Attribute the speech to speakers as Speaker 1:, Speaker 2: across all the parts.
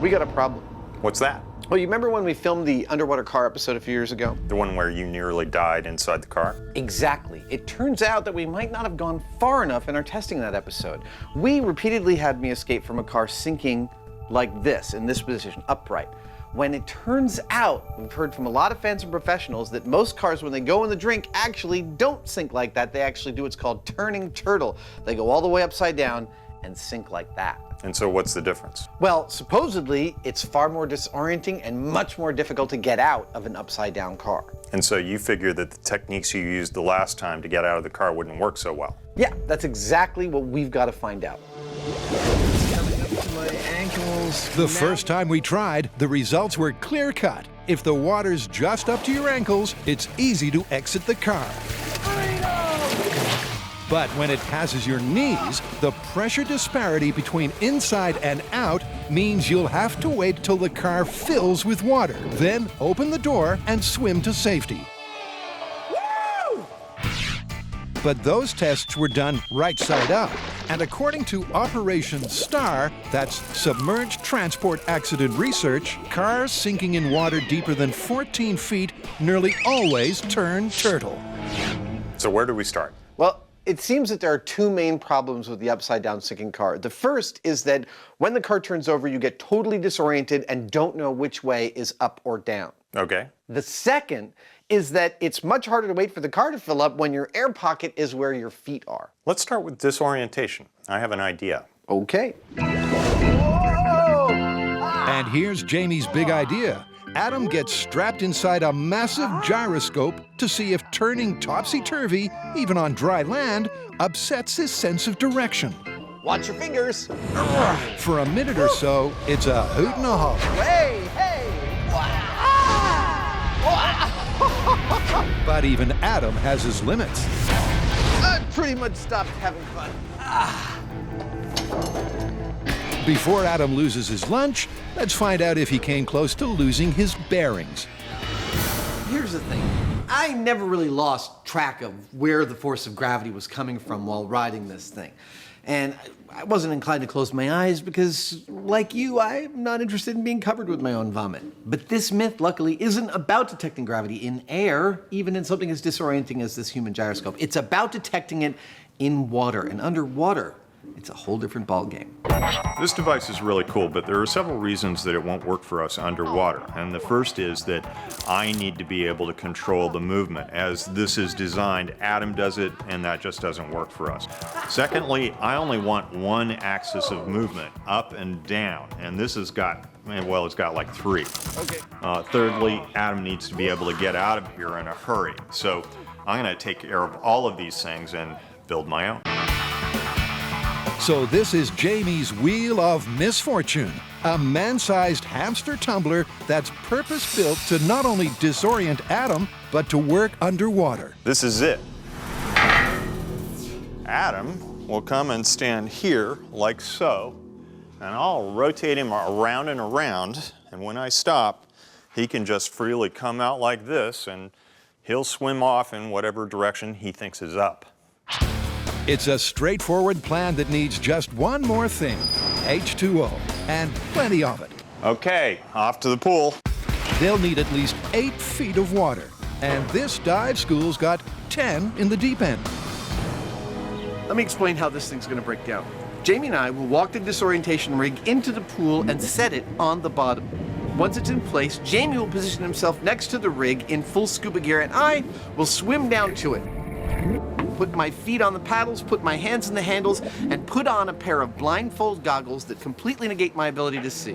Speaker 1: We got a problem.
Speaker 2: What's that?
Speaker 1: Well, you remember when we filmed the underwater car episode a few years ago?
Speaker 2: The one where you nearly died inside the car?
Speaker 1: Exactly. It turns out that we might not have gone far enough in our testing that episode. We repeatedly had me escape from a car sinking like this, in this position, upright. When it turns out, we've heard from a lot of fans and professionals that most cars, when they go in the drink, actually don't sink like that. They actually do what's called turning turtle. They go all the way upside down and sink like that.
Speaker 2: And so what's the difference?
Speaker 1: Well, supposedly, it's far more disorienting and much more difficult to get out of an upside down car.
Speaker 2: And so you figure that the techniques you used the last time to get out of the car wouldn't work so well?
Speaker 1: Yeah, that's exactly what we've got to find out. Coming up to my ankles.
Speaker 3: The first time we tried, the results were clear-cut. If the water's just up to your ankles, it's easy to exit the car. But when it passes your knees, the pressure disparity between inside and out means you'll have to wait till the car fills with water. Then open the door and swim to safety. Woo! But those tests were done right side up. And according to Operation STAR, that's Submerged Transport Accident Research, cars sinking in water deeper than 14 feet nearly always turn turtle.
Speaker 2: So where do we start?
Speaker 1: Well, it seems that there are two main problems with the upside-down sinking car. The first is that when the car turns over, you get totally disoriented and don't know which way is up or down.
Speaker 2: Okay.
Speaker 1: The second is that it's much harder to wait for the car to fill up when your air pocket is where your feet are.
Speaker 2: Let's start with disorientation. I have an idea.
Speaker 1: Okay.
Speaker 3: And here's Jamie's big idea. Adam gets strapped inside a massive gyroscope to see if turning topsy-turvy, even on dry land, upsets his sense of direction.
Speaker 1: Watch your fingers.
Speaker 3: For a minute or so, it's a hoot and a holler.
Speaker 1: Hey, hey!
Speaker 3: But even Adam has his limits.
Speaker 1: I pretty much stopped having fun.
Speaker 3: Before Adam loses his lunch, let's find out if he came close to losing his bearings.
Speaker 4: Here's the thing. I never really lost track of where the force of gravity was coming from while riding this thing. And I wasn't inclined to close my eyes because, like you, I'm not interested in being covered with my own vomit. But this myth, luckily, isn't about detecting gravity in air, even in something as disorienting as this human gyroscope. It's about detecting it in water and underwater. It's a whole different ballgame.
Speaker 2: This device is really cool, but there are several reasons that it won't work for us underwater. And the first is that I need to be able to control the movement. As this is designed, Adam does it, and that just doesn't work for us. Secondly, I only want one axis of movement, up and down, and this has got, well, it's got like three.
Speaker 1: Okay.
Speaker 2: Thirdly, Adam needs to be able to get out of here in a hurry. So I'm going to take care of all of these things and build my own.
Speaker 3: So this is Jamie's Wheel of Misfortune, a man-sized hamster tumbler that's purpose-built to not only disorient Adam, but to work underwater.
Speaker 2: This is it. Adam will come and stand here like so, and I'll rotate him around and around, and when I stop, he can just freely come out like this, and he'll swim off in whatever direction he thinks is up.
Speaker 3: It's a straightforward plan that needs just one more thing, H2O, and plenty of it.
Speaker 2: Okay, off to the pool.
Speaker 3: They'll need at least 8 feet of water, and this dive school's got 10 in the deep end.
Speaker 1: Let me explain how this thing's gonna break down. Jamie and I will walk the disorientation rig into the pool and set it on the bottom. Once it's in place, Jamie will position himself next to the rig in full scuba gear, and I will swim down to it. Put my feet on the paddles, put my hands in the handles, and put on a pair of blindfold goggles that completely negate my ability to see.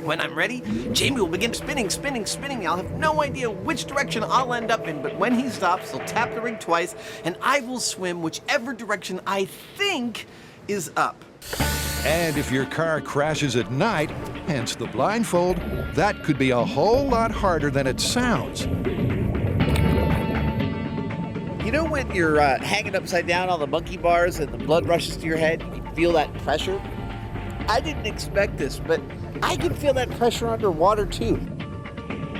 Speaker 1: When I'm ready, Jamie will begin spinning, spinning, spinning. I'll have no idea which direction I'll end up in, but when he stops, he'll tap the rig twice, and I will swim whichever direction I think is up.
Speaker 3: And if your car crashes at night, hence the blindfold, that could be a whole lot harder than it sounds.
Speaker 5: You know when you're hanging upside down on the monkey bars and the blood rushes to your head, you feel that pressure? I didn't expect this, but I can feel that pressure underwater too.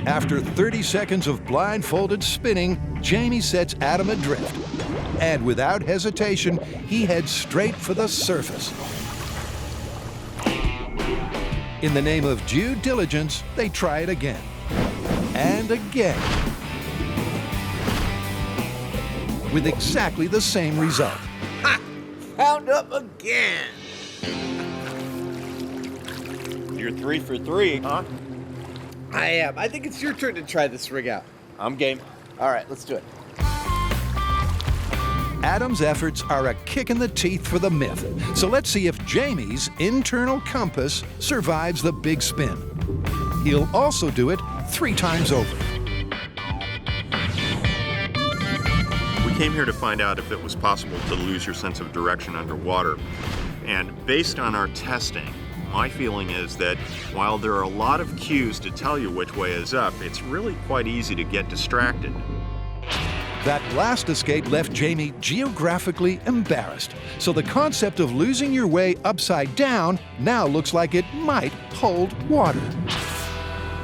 Speaker 3: After 30 seconds of blindfolded spinning, Jamie sets Adam adrift. And without hesitation, he heads straight for the surface. In the name of due diligence, they try it again. And again. With exactly the same result.
Speaker 5: Ha! Found up again.
Speaker 2: You're 3 for 3, huh?
Speaker 5: I am. I think it's your turn to try this rig out.
Speaker 2: I'm game.
Speaker 5: All right, let's do it.
Speaker 3: Adam's efforts are a kick in the teeth for the myth. So let's see if Jamie's internal compass survives the big spin. He'll also do it 3 times over.
Speaker 2: We came here to find out if it was possible to lose your sense of direction underwater. And based on our testing, my feeling is that while there are a lot of cues to tell you which way is up, it's really quite easy to get distracted.
Speaker 3: That last escape left Jamie geographically embarrassed. So the concept of losing your way upside down now looks like it might hold water.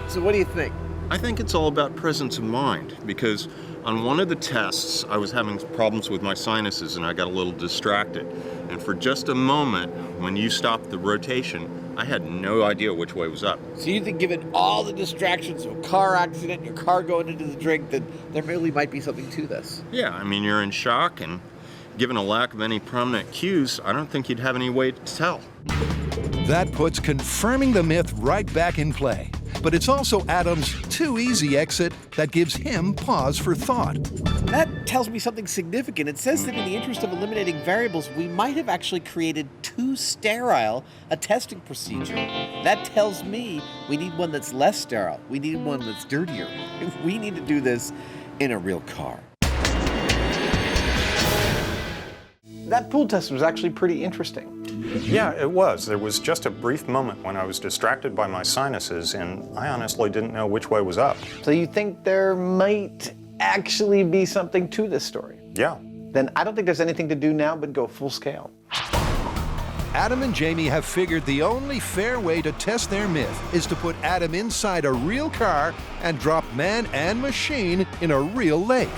Speaker 5: So what do you think?
Speaker 2: I think it's all about presence of mind, because on one of the tests, I was having problems with my sinuses and I got a little distracted. And for just a moment, when you stopped the rotation, I had no idea which way was up.
Speaker 5: So you think given all the distractions of a car accident, your car going into the drink, that there really might be something to this?
Speaker 2: Yeah, I mean, you're in shock, and given a lack of any prominent cues, I don't think you'd have any way to tell.
Speaker 3: That puts confirming the myth right back in play. But it's also Adam's too easy exit that gives him pause for thought.
Speaker 5: That tells me something significant. It says that in the interest of eliminating variables, we might have actually created too sterile a testing procedure. That tells me we need one that's less sterile. We need one that's dirtier. We need to do this in a real car.
Speaker 1: That pool test was actually pretty interesting.
Speaker 2: Yeah, it was. There was just a brief moment when I was distracted by my sinuses, and I honestly didn't know which way was up.
Speaker 1: So you think there might actually be something to this story?
Speaker 2: Yeah.
Speaker 1: Then I don't think there's anything to do now but go full scale.
Speaker 3: Adam and Jamie have figured the only fair way to test their myth is to put Adam inside a real car and drop man and machine in a real lake.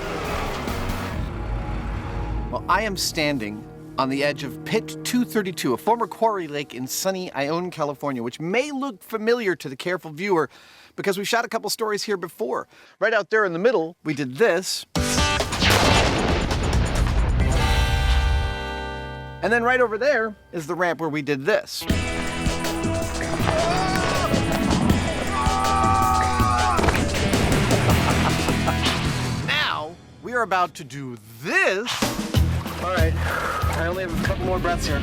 Speaker 1: Well, I am standing on the edge of Pit 232, a former quarry lake in sunny Ione, California, which may look familiar to the careful viewer because we shot a couple stories here before. Right out there in the middle, we did this. And then right over there is the ramp where we did this. Now, we are about to do this. All right, I only have a couple more breaths here.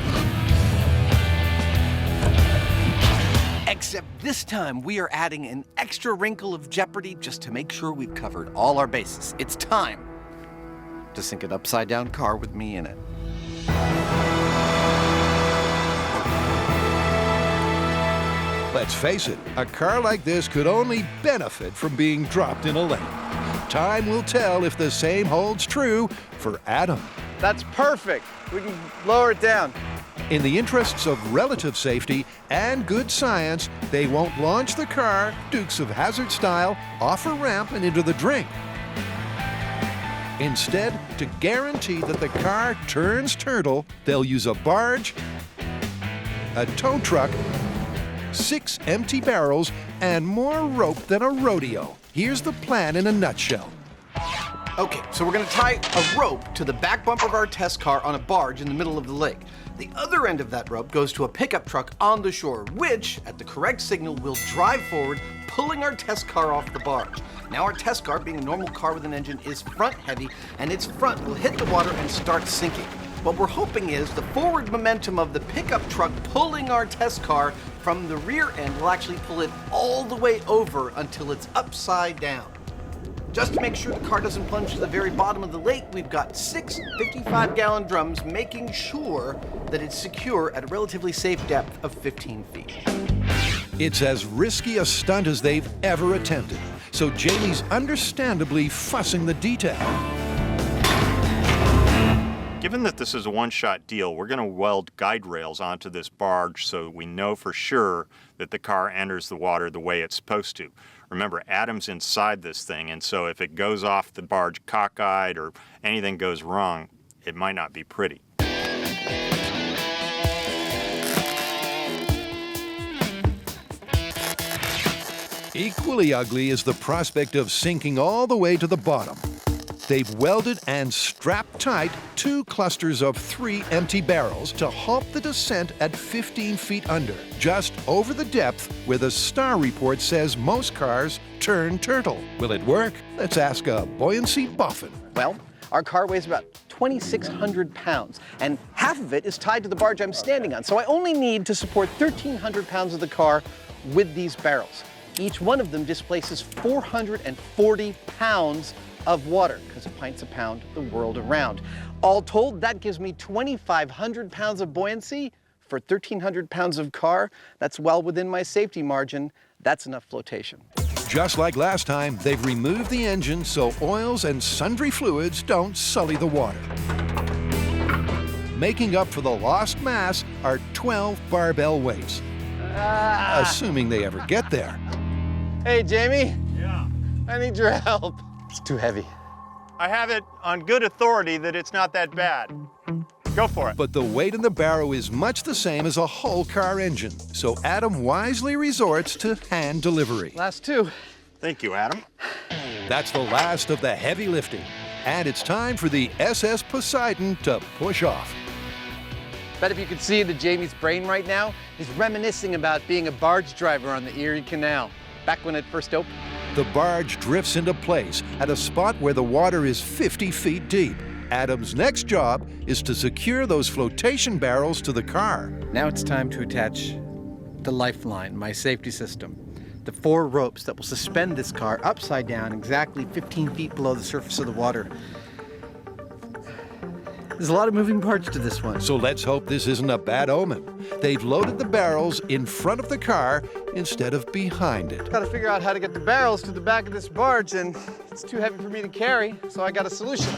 Speaker 1: Except this time, we are adding an extra wrinkle of jeopardy just to make sure we've covered all our bases. It's time to sink an upside-down car with me in it.
Speaker 3: Let's face it, a car like this could only benefit from being dropped in a lake. Time will tell if the same holds true for Adam.
Speaker 1: That's perfect. We can lower it down.
Speaker 3: In the interests of relative safety and good science, they won't launch the car, Dukes of Hazzard style, off a ramp and into the drink. Instead, to guarantee that the car turns turtle, they'll use a barge, a tow truck, 6 empty barrels, and more rope than a rodeo. Here's the plan in a nutshell.
Speaker 1: Okay, so we're gonna tie a rope to the back bumper of our test car on a barge in the middle of the lake. The other end of that rope goes to a pickup truck on the shore, which, at the correct signal, will drive forward, pulling our test car off the barge. Now our test car, being a normal car with an engine, is front heavy, and its front will hit the water and start sinking. What we're hoping is the forward momentum of the pickup truck pulling our test car from the rear end will actually pull it all the way over until it's upside down. Just to make sure the car doesn't plunge to the very bottom of the lake, we've got 6 55-gallon drums making sure that it's secure at a relatively safe depth of 15 feet.
Speaker 3: It's as risky a stunt as they've ever attempted, so Jamie's understandably fussing the detail.
Speaker 2: Given that this is a one-shot deal, we're going to weld guide rails onto this barge so we know for sure that the car enters the water the way it's supposed to. Remember, Adam's inside this thing, and so if it goes off the barge cockeyed or anything goes wrong, it might not be pretty.
Speaker 3: Equally ugly is the prospect of sinking all the way to the bottom. They've welded and strapped tight 2 clusters of 3 empty barrels to halt the descent at 15 feet under, just over the depth where the star report says most cars turn turtle. Will it work? Let's ask a buoyancy boffin.
Speaker 1: Well, our car weighs about 2,600 pounds, and half of it is tied to the barge I'm standing on. So I only need to support 1,300 pounds of the car with these barrels. Each one of them displaces 440 pounds of water, because a pint's a pound the world around. All told, that gives me 2,500 pounds of buoyancy for 1,300 pounds of car. That's well within my safety margin. That's enough flotation.
Speaker 3: Just like last time, they've removed the engine so oils and sundry fluids don't sully the water. Making up for the lost mass are 12 barbell weights, assuming they ever get there.
Speaker 1: Hey, Jamie. Yeah? I need your help. It's too heavy.
Speaker 2: I have it on good authority that it's not that bad. Go for it.
Speaker 3: But the weight in the barrow is much the same as a whole car engine, so Adam wisely resorts to hand delivery.
Speaker 1: Last 2.
Speaker 2: Thank you, Adam.
Speaker 3: That's the last of the heavy lifting, and it's time for the SS Poseidon to push off.
Speaker 1: Bet if you could see into Jamie's brain right now, he's reminiscing about being a barge driver on the Erie Canal, back when it first opened.
Speaker 3: The barge drifts into place at a spot where the water is 50 feet deep. Adam's next job is to secure those flotation barrels to the car.
Speaker 1: Now it's time to attach the lifeline, my safety system. The 4 ropes that will suspend this car upside down exactly 15 feet below the surface of the water. There's a lot of moving parts to this one.
Speaker 3: So let's hope this isn't a bad omen. They've loaded the barrels in front of the car instead of behind it.
Speaker 1: Gotta figure out how to get the barrels to the back of this barge, and it's too heavy for me to carry, so I got a solution.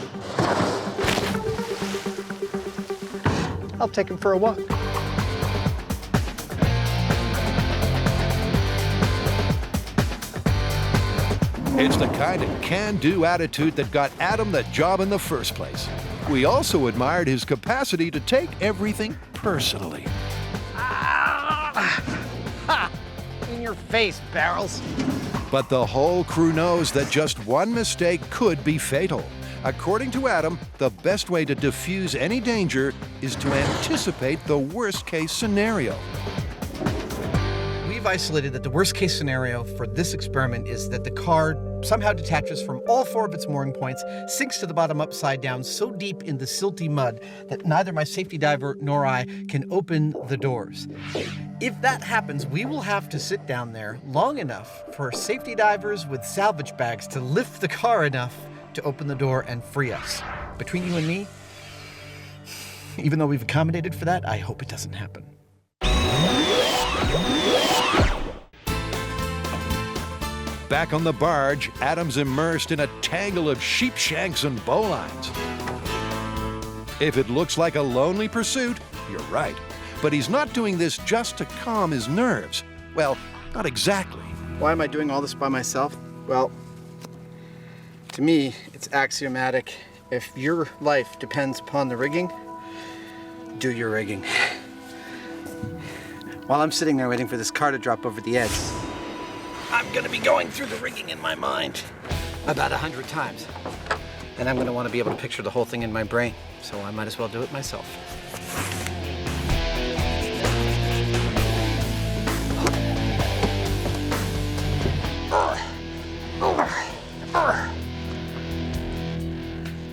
Speaker 1: I'll take him for a walk.
Speaker 3: It's the kind of can-do attitude that got Adam the job in the first place. We also admired his capacity to take everything personally.
Speaker 1: In your face, barrels.
Speaker 3: But the whole crew knows that just one mistake could be fatal. According to Adam, the best way to diffuse any danger is to anticipate the worst-case scenario.
Speaker 1: We've isolated that the worst-case scenario for this experiment is that the car somehow detaches from all 4 of its mooring points, sinks to the bottom upside down so deep in the silty mud that neither my safety diver nor I can open the doors. If that happens, we will have to sit down there long enough for safety divers with salvage bags to lift the car enough to open the door and free us. Between you and me, even though we've accommodated for that, I hope it doesn't happen.
Speaker 3: Back on the barge, Adam's immersed in a tangle of sheep shanks and bowlines. If it looks like a lonely pursuit, you're right. But he's not doing this just to calm his nerves. Well, not exactly.
Speaker 1: Why am I doing all this by myself? Well, to me, it's axiomatic. If your life depends upon the rigging, do your rigging. While I'm sitting there waiting for this car to drop over the edge, I'm gonna be going through the rigging in my mind about 100 times. And I'm gonna wanna be able to picture the whole thing in my brain, so I might as well do it myself.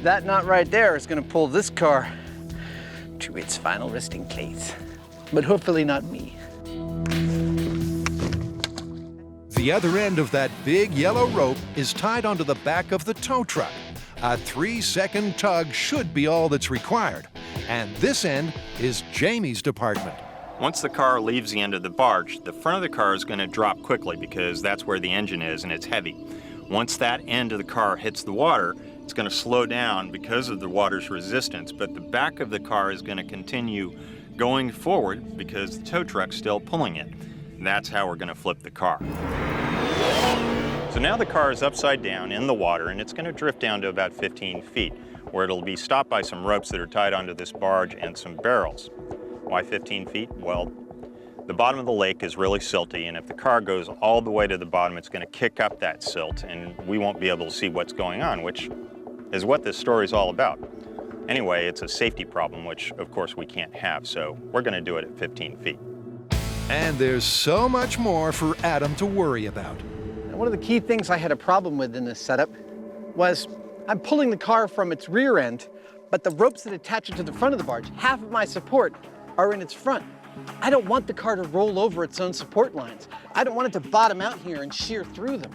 Speaker 1: That knot right there is gonna pull this car to its final resting place, but hopefully not me.
Speaker 3: The other end of that big yellow rope is tied onto the back of the tow truck. A 3-second tug should be all that's required. And this end is Jamie's department.
Speaker 2: Once the car leaves the end of the barge, the front of the car is going to drop quickly because that's where the engine is and it's heavy. Once that end of the car hits the water, it's going to slow down because of the water's resistance, but the back of the car is going to continue going forward because the tow truck's still pulling it. And that's how we're going to flip the car. So now the car is upside down in the water and it's going to drift down to about 15 feet, where it'll be stopped by some ropes that are tied onto this barge and some barrels. Why 15 feet? Well, The bottom of the lake is really silty, and if the car goes all the way to the bottom, it's going to kick up that silt, and we won't be able to see what's going on, which is what this story is all about. Anyway, it's a safety problem, which of course we can't have, so we're going to do it at 15 feet.
Speaker 3: And there's so much more for Adam to worry about.
Speaker 4: One of the key things I had a problem with in this setup was I'm pulling the car from its rear end, but the ropes that attach it to the front of the barge, half of my support are in its front. I don't want the car to roll over its own support lines. I don't want it to bottom out here and shear through them.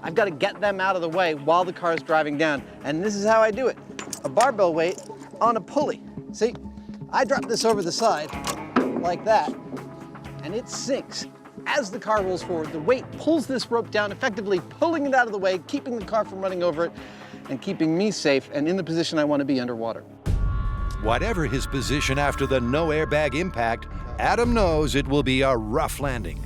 Speaker 4: I've got to get them out of the way while the car is driving down, and this is how I do it. A barbell weight on a pulley. See, I drop this over the side like that, and it sinks. As the car rolls forward, the weight pulls this rope down, effectively pulling it out of the way, keeping the car from running over it, and keeping me safe and in the position I want to be underwater.
Speaker 3: Whatever his position after the no airbag impact, Adam knows it will be a rough landing.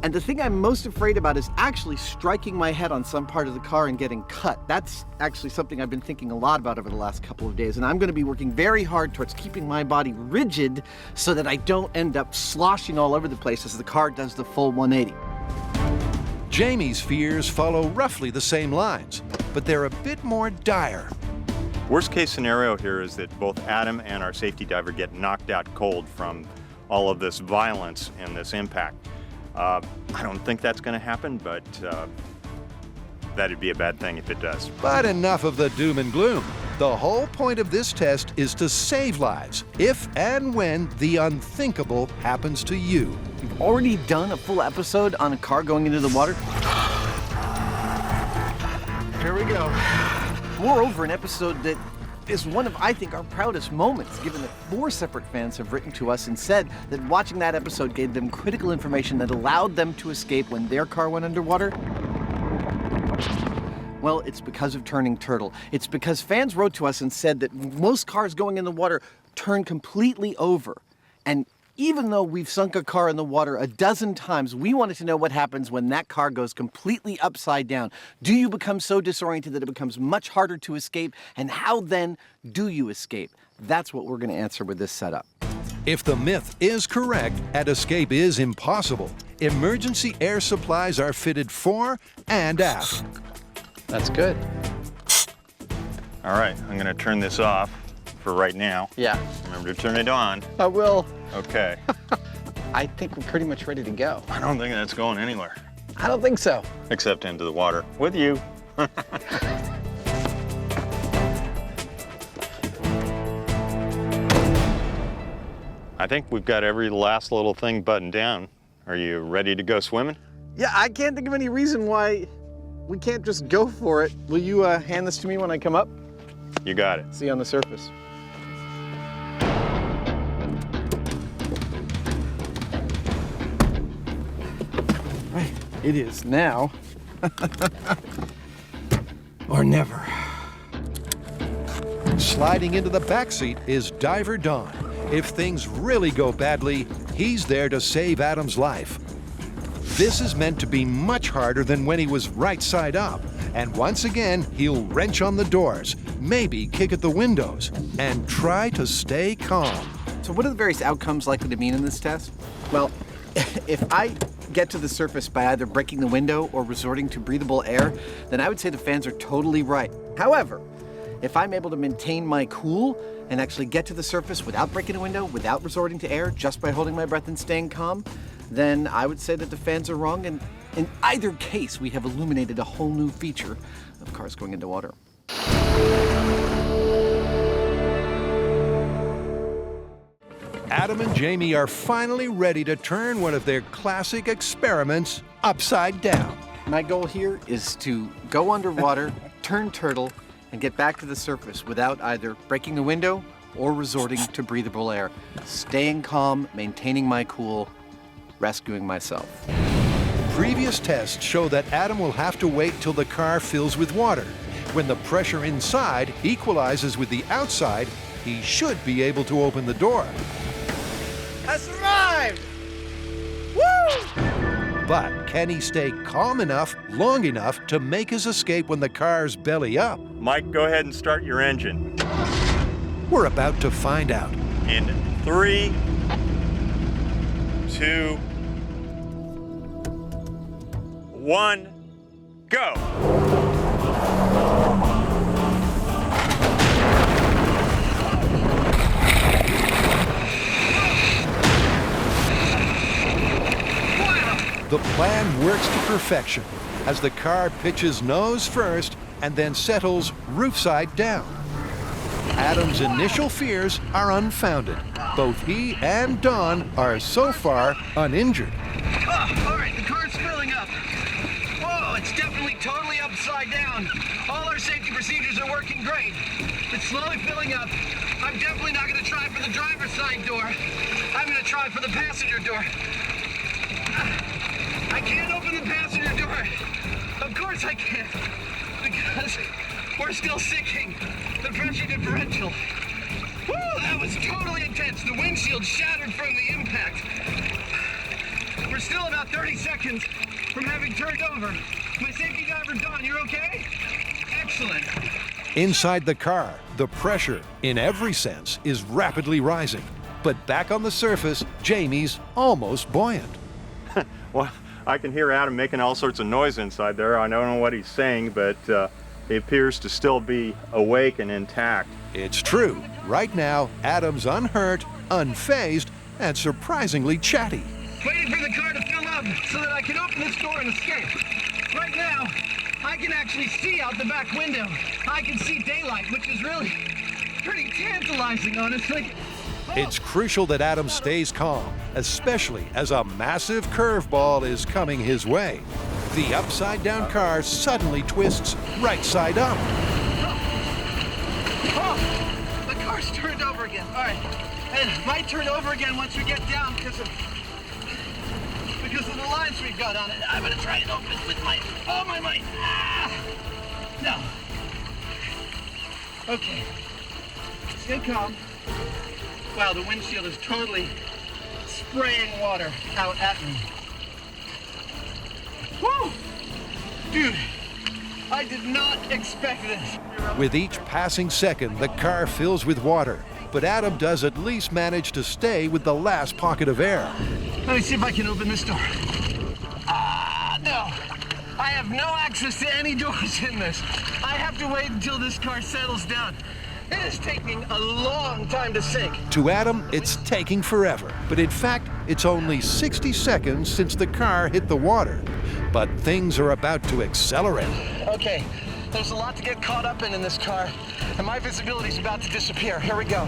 Speaker 1: And the thing I'm most afraid about is actually striking my head on some part of the car and getting cut. That's actually something I've been thinking a lot about over the last couple of days, and I'm going to be working very hard towards keeping my body rigid so that I don't end up sloshing all over the place as the car does the full 180.
Speaker 3: Jamie's fears follow roughly the same lines, but they're a bit more dire.
Speaker 2: Worst case scenario here is that both Adam and our safety diver get knocked out cold from all of this violence and this impact. I don't think that's going to happen, but that'd be a bad thing if it does.
Speaker 3: But enough of the doom and gloom. The whole point of this test is to save lives, if and when the unthinkable happens to you.
Speaker 1: We've already done a full episode on a car going into the water. Here we go. Moreover, an episode that is one of, I think, our proudest moments, given that 4 separate fans have written to us and said that watching that episode gave them critical information that allowed them to escape when their car went underwater. Well, it's because of Turning Turtle. It's because fans wrote to us and said that most cars going in the water turn completely over. And even though we've sunk a car in the water a dozen times, we wanted to know what happens when that car goes completely upside down. Do you become so disoriented that it becomes much harder to escape? And how then do you escape? That's what we're going to answer with this setup.
Speaker 3: If the myth is correct and escape is impossible, emergency air supplies are fitted fore and aft.
Speaker 4: That's good.
Speaker 2: All right, I'm going to turn this off for right now.
Speaker 4: Yeah.
Speaker 2: Remember to turn it on.
Speaker 4: I will.
Speaker 2: Okay.
Speaker 4: I think we're pretty much ready to go.
Speaker 2: I don't think that's going anywhere.
Speaker 4: I don't think so.
Speaker 2: Except into the water with you. I think we've got every last little thing buttoned down. Are you ready to go swimming?
Speaker 4: Yeah, I can't think of any reason why we can't just go for it. Will you hand this to me when I come up?
Speaker 2: You got it.
Speaker 4: See you on the surface. Right, it is now or never.
Speaker 3: Sliding into the backseat is Diver Don. If things really go badly, he's there to save Adam's life. This is meant to be much harder than when he was right side up. And once again, he'll wrench on the doors, maybe kick at the windows, and try to stay calm.
Speaker 1: So what are the various outcomes likely to mean in this test? Well, if I get to the surface by either breaking the window or resorting to breathable air, then I would say the fans are totally right. However, if I'm able to maintain my cool and actually get to the surface without breaking a window, without resorting to air, just by holding my breath and staying calm, then I would say that the fans are wrong, and in either case, we have illuminated a whole new feature of cars going into water.
Speaker 3: Adam and Jamie are finally ready to turn one of their classic experiments upside down.
Speaker 1: My goal here is to go underwater, turn turtle, and get back to the surface without either breaking the window or resorting to breathable air. Staying calm, maintaining my cool, rescuing myself.
Speaker 3: Previous tests show that Adam will have to wait till the car fills with water. When the pressure inside equalizes with the outside, he should be able to open the door.
Speaker 4: I survived! Woo!
Speaker 3: But can he stay calm enough, long enough to make his escape when the car's belly up?
Speaker 2: Mike, go ahead and start your engine.
Speaker 3: We're about to find out.
Speaker 2: In 3, 2, 1, go.
Speaker 3: The plan works to perfection as the car pitches nose first and then settles roof side down. Adam's initial fears are unfounded. Both he and Don are so far uninjured.
Speaker 6: Oh, all right, the car's filling up. Whoa, it's definitely totally upside down. All our safety procedures are working great. It's slowly filling up. I'm definitely not going to try for the driver's side door. I'm going to try for the passenger door. I can't open the passenger door. Of course I can't. Because we're still sinking. The pressure differential. Woo, that was totally intense. The windshield shattered from the impact. We're still about 30 seconds from having turned over. My safety driver, Don, you're okay? Excellent.
Speaker 3: Inside the car, the pressure, in every sense, is rapidly rising. But back on the surface, Jamie's almost buoyant.
Speaker 2: Well, I can hear Adam making all sorts of noise inside there. I don't know what he's saying, but he appears to still be awake and intact.
Speaker 3: It's true. Right now, Adam's unhurt, unfazed, and surprisingly chatty.
Speaker 6: Waiting for the car to fill up so that I can open this door and escape. Right now, I can actually see out the back window. I can see daylight, which is really pretty tantalizing, honestly.
Speaker 3: It's crucial that Adam stays calm, especially as a massive curveball is coming his way. The upside-down car suddenly twists right side up.
Speaker 6: Oh, the car's turned over again. All right, and it might turn over again once we get down because of the lines we've got on it. I'm gonna try and open it with all my might. Ah! No. Okay. Stay calm. Wow, the windshield is totally spraying water out at me. Woo! Dude, I did not expect this.
Speaker 3: With each passing second, the car fills with water, but Adam does at least manage to stay with the last pocket of air.
Speaker 6: Let me see if I can open this door. Ah, no. I have no access to any doors in this. I have to wait until this car settles down. It is taking a long time to sink.
Speaker 3: To Adam, it's taking forever, but in fact, it's only 60 seconds since the car hit the water. But things are about to accelerate.
Speaker 6: Okay, there's a lot to get caught up in this car, and my visibility's about to disappear. Here we go.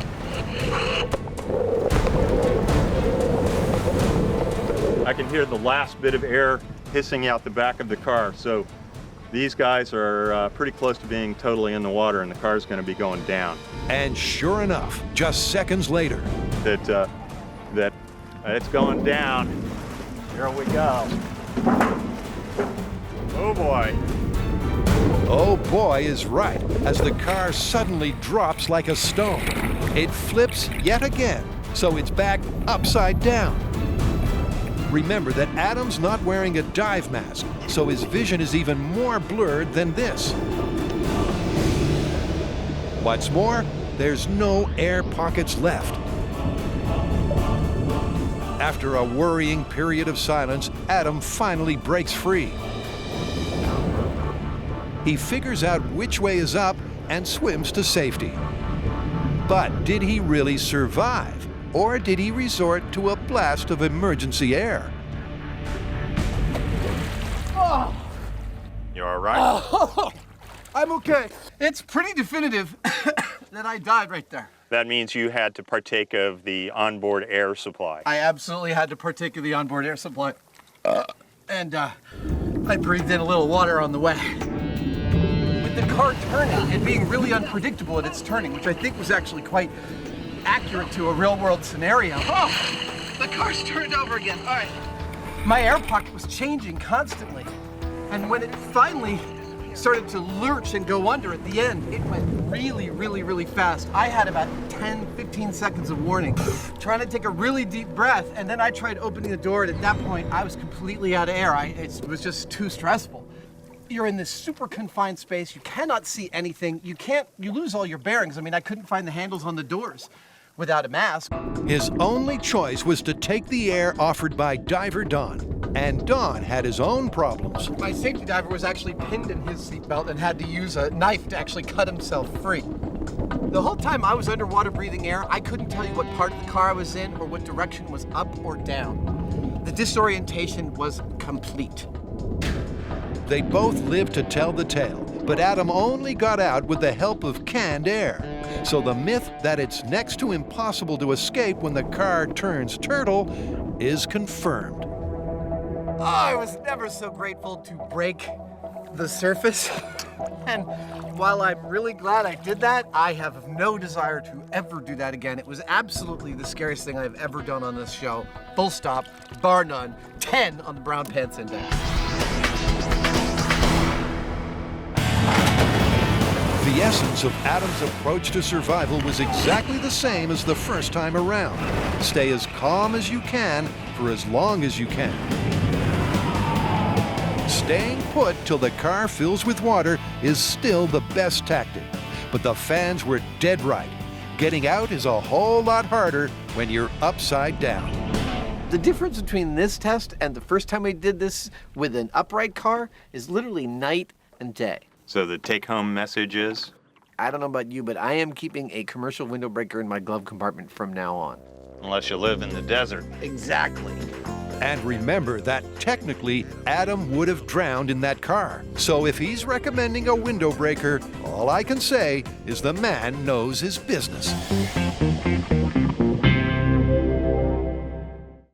Speaker 2: I can hear the last bit of air hissing out the back of the car, so these guys are pretty close to being totally in the water, and the car's going to be going down.
Speaker 3: And sure enough, just seconds later,
Speaker 2: That it's going down. Here we go. Oh boy.
Speaker 3: oh boy is right, as the car suddenly drops like a stone. It flips yet again, so it's back upside down. Remember that Adam's not wearing a dive mask, so his vision is even more blurred than this. What's more, there's no air pockets left. After a worrying period of silence, Adam finally breaks free. He figures out which way is up and swims to safety. But did he really survive? Or did he resort to a blast of emergency air?
Speaker 6: Oh,
Speaker 2: You all right?
Speaker 6: oh, I'm okay. It's pretty definitive that I died right there.
Speaker 2: That means you had to partake of the onboard air supply.
Speaker 6: I absolutely had to partake of the onboard air supply. And I breathed in a little water on the way. With the car turning and being really unpredictable at its turning, which I think was actually quite accurate to a real-world scenario. Oh, the car's turned over again. All right. My air pocket was changing constantly. And when it finally started to lurch and go under at the end, it went really, really, really fast. I had about 10, 15 seconds of warning. Trying to take a really deep breath, and then I tried opening the door, and at that point, I was completely out of air. It was just too stressful. You're in this super confined space. You cannot see anything. You lose all your bearings. I mean, I couldn't find the handles on the doors. without a mask.
Speaker 3: His only choice was to take the air offered by diver Don. And Don had his own problems.
Speaker 6: My safety diver was actually pinned in his seatbelt and had to use a knife to actually cut himself free. The whole time I was underwater breathing air, I couldn't tell you what part of the car I was in or what direction was up or down. The disorientation was complete.
Speaker 3: They both lived to tell the tale, but Adam only got out with the help of canned air. So the myth that it's next to impossible to escape when the car turns turtle is confirmed.
Speaker 6: Oh, I was never so grateful to break the surface. And while I'm really glad I did that, I have no desire to ever do that again. It was absolutely the scariest thing I've ever done on this show. Full stop, bar none, 10 on the Brown Pants Index.
Speaker 3: The essence of Adam's approach to survival was exactly the same as the first time around. Stay as calm as you can for as long as you can. Staying put till the car fills with water is still the best tactic. But the fans were dead right. Getting out is a whole lot harder when you're upside down.
Speaker 1: The difference between this test and the first time we did this with an upright car is literally night and day.
Speaker 2: So the take-home message is?
Speaker 1: I don't know about you, but I am keeping a commercial window breaker in my glove compartment from now on.
Speaker 2: Unless you live in the desert.
Speaker 1: Exactly.
Speaker 3: And remember that technically Adam would have drowned in that car. So if he's recommending a window breaker, all I can say is the man knows his business.